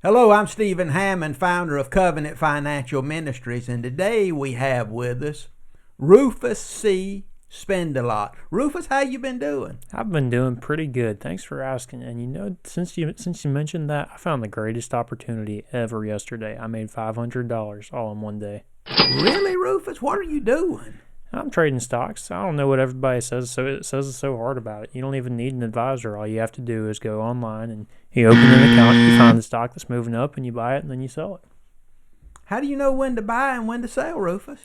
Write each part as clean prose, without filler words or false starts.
Hello, I'm Stephen Hammond, founder of Covenant Financial Ministries, and today we have with us Rufus C. Spendelot. Rufus, how you been doing? I've been doing pretty good. Thanks for asking. And since you mentioned that, I found the greatest opportunity ever yesterday. I made $500 all in one day. Really, Rufus? What are you doing? I'm trading stocks. I don't know what everybody says, so it says it's so hard about it. You don't even need an advisor. All you have to do is go online and you open an account, you find the stock that's moving up, and you buy it, and then you sell it. How do you know when to buy and when to sell, Rufus?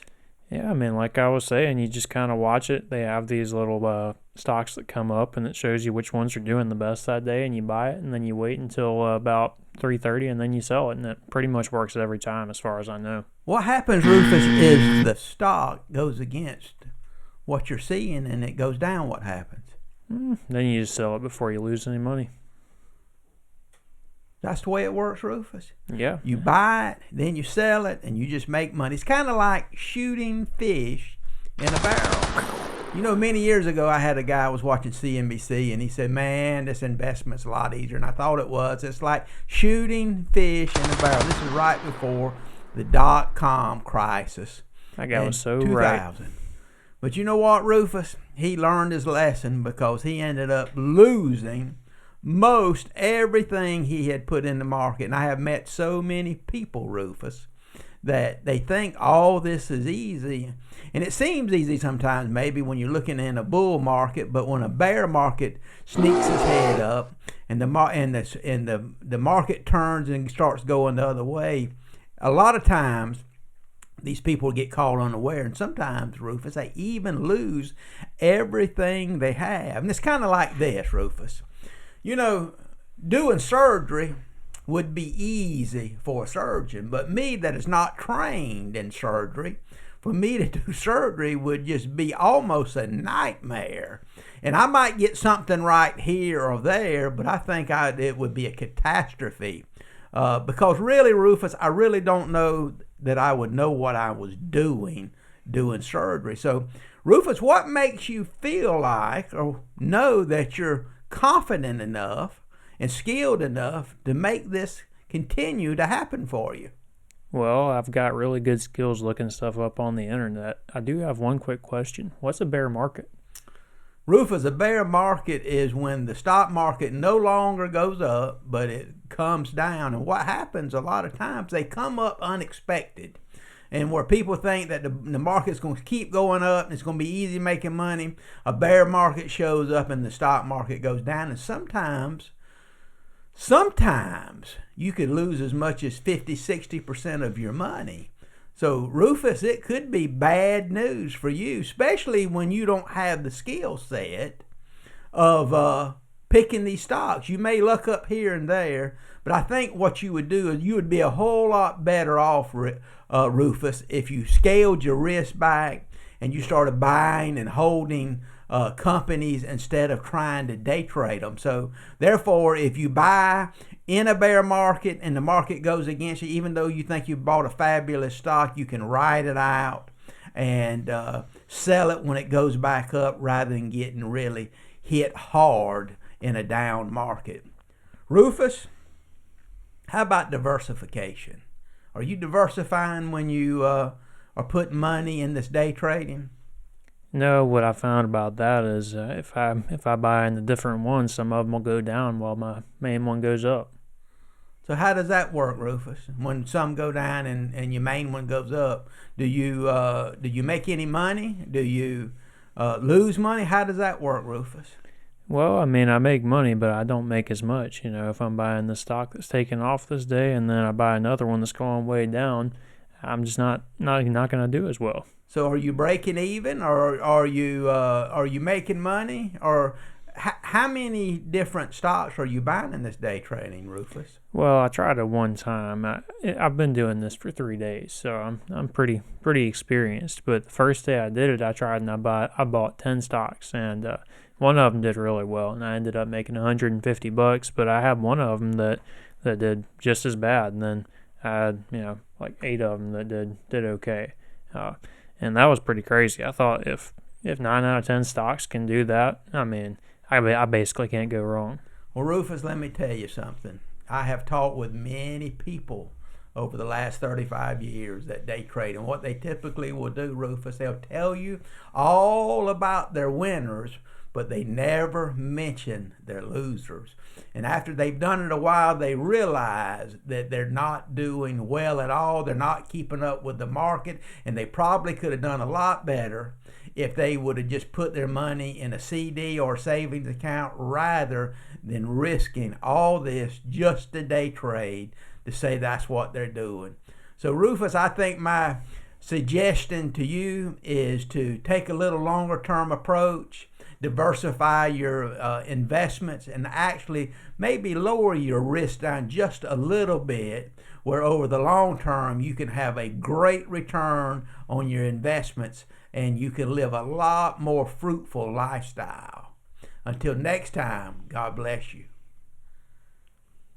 Yeah, I mean, like I was saying, you just kind of watch it. They have these little stocks that come up, and it shows you which ones are doing the best that day, and you buy it, and then you wait until about 3:30, and then you sell it, and it pretty much works every time as far as I know. What happens, Rufus, is the stock goes against what you're seeing and it goes down. What happens? Then you just sell it before you lose any money. That's the way it works, Rufus. Yeah. You buy it, then you sell it, and you just make money. It's kind of like shooting fish in a barrel. You know, many years ago, I had a guy was watching CNBC, and he said, man, this investment's a lot easier. And I thought it was. It's like shooting fish in a barrel. This is right before the dot-com crisis. That guy was so 2000. right. But you know what, Rufus? He learned his lesson because he ended up losing most everything he had put in the market. And I have met so many people, Rufus, that they think all this is easy. And it seems easy sometimes, maybe when you're looking in a bull market, but when a bear market sneaks his head up and the market turns and starts going the other way, a lot of times these people get caught unaware, and sometimes, Rufus, they even lose everything they have. And it's kind of like this, Rufus. You know, doing surgery would be easy for a surgeon, but me that is not trained in surgery, for me to do surgery would just be almost a nightmare. And I might get something right here or there, but I think it would be a catastrophe. Because really, Rufus, I really don't know that I would know what I was doing surgery. So, Rufus, what makes you feel like or know that you're confident enough and skilled enough to make this continue to happen for you? Well, I've got really good skills looking stuff up on the internet. I do have one quick question. What's a bear market? Rufus, a bear market is when the stock market no longer goes up, but it comes down. And what happens a lot of times, they come up unexpected. And where people think that the market's going to keep going up and it's going to be easy making money, a bear market shows up and the stock market goes down. And sometimes you could lose as much as 50-60% of your money. So, Rufus, it could be bad news for you, especially when you don't have the skill set of picking these stocks. You may luck up here and there, but I think what you would do is you would be a whole lot better off, Rufus, if you scaled your risk back and you started buying and holding companies instead of trying to day trade them. So, therefore, if you buy in a bear market and the market goes against you, even though you think you bought a fabulous stock, you can ride it out and sell it when it goes back up rather than getting really hit hard in a down market. Rufus, how about diversification? Are you diversifying when you are putting money in this day trading? No, what I found about that is if I buy in the different ones, some of them will go down while my main one goes up. So how does that work, Rufus? When some go down and your main one goes up, do you make any money? Do you lose money? How does that work, Rufus? Well, I mean, I make money, but I don't make as much. You know, if I'm buying the stock that's taking off this day and then I buy another one that's going way down, I'm just not going to do as well. So are you breaking even, or are you making money, or how many different stocks are you buying in this day trading, Rufus? Well, I tried it one time. I've been doing this for 3 days, so I'm pretty experienced. But the first day I did it, I tried and I bought 10 stocks, and one of them did really well, and I ended up making $150. But I had one of them that did just as bad, and then I had like 8 of them that did okay. And that was pretty crazy. I thought if 9 out of 10 stocks can do that, I mean, I basically can't go wrong. Well, Rufus, let me tell you something. I have talked with many people over the last 35 years that day trade, and what they typically will do, Rufus, they'll tell you all about their winners, but they never mention their losers. And after they've done it a while, they realize that they're not doing well at all. They're not keeping up with the market, and they probably could have done a lot better if they would have just put their money in a CD or savings account rather than risking all this just to day trade to say that's what they're doing. So Rufus, I think my suggestion to you is to take a little longer term approach, diversify your investments, and actually maybe lower your risk down just a little bit, where over the long term you can have a great return on your investments and you can live a lot more fruitful lifestyle. Until next time, God bless you.